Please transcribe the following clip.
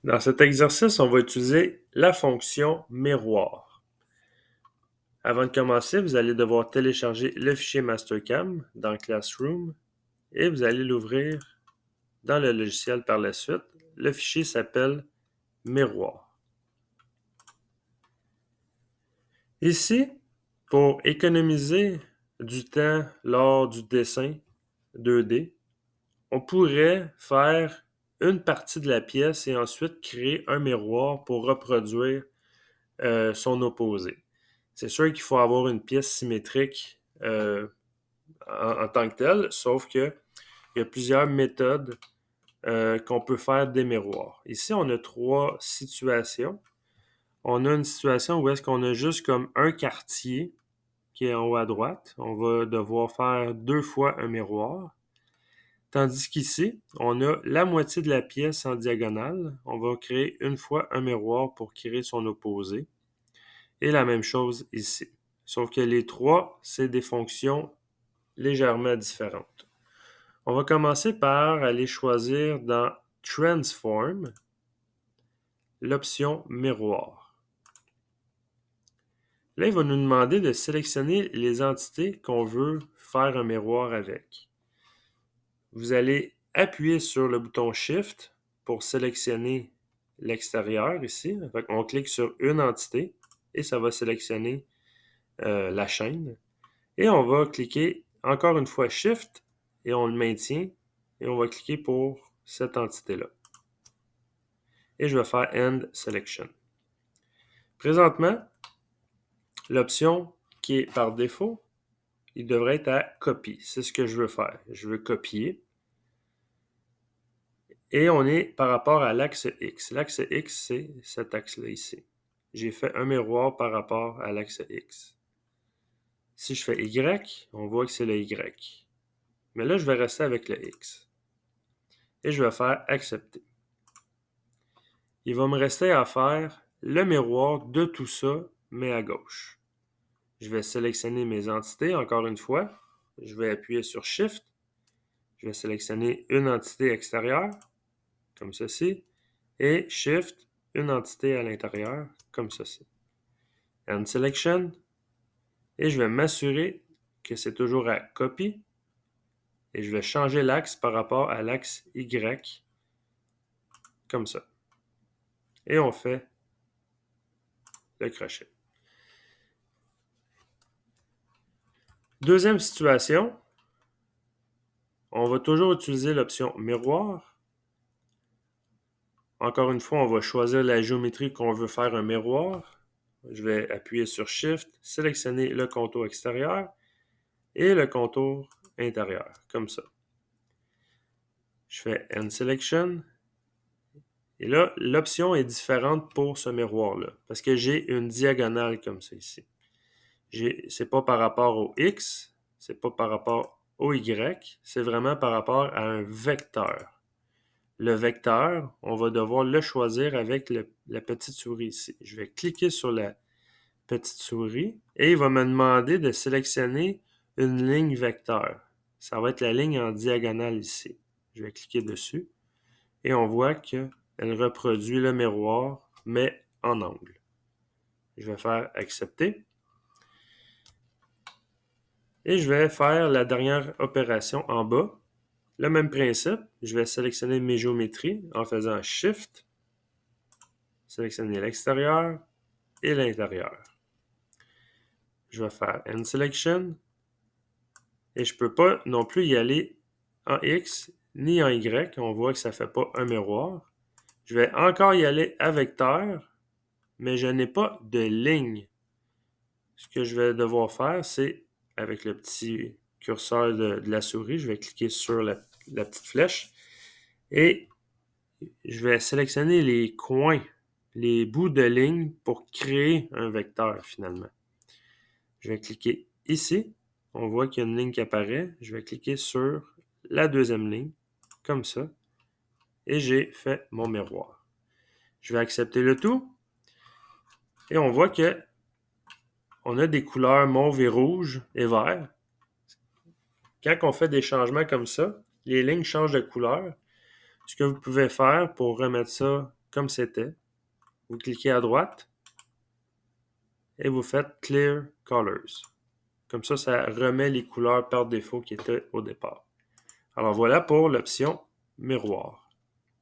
Dans cet exercice, on va utiliser la fonction miroir. Avant de commencer, vous allez devoir télécharger le fichier Mastercam dans Classroom et vous allez l'ouvrir dans le logiciel par la suite. Le fichier s'appelle miroir. Ici, pour économiser du temps lors du dessin 2D, on pourrait faire une partie de la pièce et ensuite créer un miroir pour reproduire son opposé. C'est sûr qu'il faut avoir une pièce symétrique en tant que telle, sauf qu'il y a plusieurs méthodes qu'on peut faire des miroirs. Ici, on a trois situations. On a une situation où est-ce qu'on a juste comme un quartier qui est en haut à droite. On va devoir faire 2 fois un miroir. Tandis qu'ici, on a la moitié de la pièce en diagonale. On va créer une fois un miroir pour créer son opposé. Et la même chose ici. Sauf que les trois, c'est des fonctions légèrement différentes. On va commencer par aller choisir dans Transform l'option miroir. Là, il va nous demander de sélectionner les entités qu'on veut faire un miroir avec. Vous allez appuyer sur le bouton Shift pour sélectionner l'extérieur ici. On clique sur une entité et ça va sélectionner la chaîne. Et on va cliquer encore une fois Shift et on le maintient et on va cliquer pour cette entité-là. Et je vais faire End Selection. Présentement, l'option qui est par défaut, il devrait être à Copy. C'est ce que je veux faire. Je veux copier. Et on est par rapport à l'axe X. L'axe X, c'est cet axe-là ici. J'ai fait un miroir par rapport à l'axe X. Si je fais Y, on voit que c'est le Y. Mais là, je vais rester avec le X. Et je vais faire Accepter. Il va me rester à faire le miroir de tout ça, mais à gauche. Je vais sélectionner mes entités encore une fois. Je vais appuyer sur Shift. Je vais sélectionner une entité extérieure, comme ceci, et Shift, une entité à l'intérieur, comme ceci. End Selection, et je vais m'assurer que c'est toujours à Copy, et je vais changer l'axe par rapport à l'axe Y, comme ça. Et on fait le crochet. Deuxième situation, on va toujours utiliser l'option miroir. Encore une fois, on va choisir la géométrie qu'on veut faire un miroir. Je vais appuyer sur Shift, sélectionner le contour extérieur et le contour intérieur, comme ça. Je fais End Selection. Et là, l'option est différente pour ce miroir-là, parce que j'ai une diagonale comme ça ici. C'est pas par rapport au X, c'est pas par rapport au Y, c'est vraiment par rapport à un vecteur. Le vecteur, on va devoir le choisir avec la petite souris ici. Je vais cliquer sur la petite souris et il va me demander de sélectionner une ligne vecteur. Ça va être la ligne en diagonale ici. Je vais cliquer dessus et on voit qu'elle reproduit le miroir, mais en angle. Je vais faire Accepter. Et je vais faire la dernière opération en bas. Le même principe, je vais sélectionner mes géométries en faisant Shift, sélectionner l'extérieur et l'intérieur. Je vais faire End Selection et je ne peux pas non plus y aller en X ni en Y. On voit que ça ne fait pas un miroir. Je vais encore y aller à vecteur, mais je n'ai pas de ligne. Ce que je vais devoir faire, c'est avec le petit curseur de la souris, je vais cliquer sur la petite flèche et je vais sélectionner les coins, les bouts de ligne pour créer un vecteur finalement. Je vais cliquer ici. On voit qu'il y a une ligne qui apparaît. Je vais cliquer sur la deuxième ligne, comme ça. Et j'ai fait mon miroir. Je vais accepter le tout. Et on voit que on a des couleurs mauve et rouge et vert. Quand on fait des changements comme ça, les lignes changent de couleur. Ce que vous pouvez faire pour remettre ça comme c'était. Vous cliquez à droite et vous faites Clear Colors. Comme ça remet les couleurs par défaut qui étaient au départ. Alors voilà pour l'option miroir.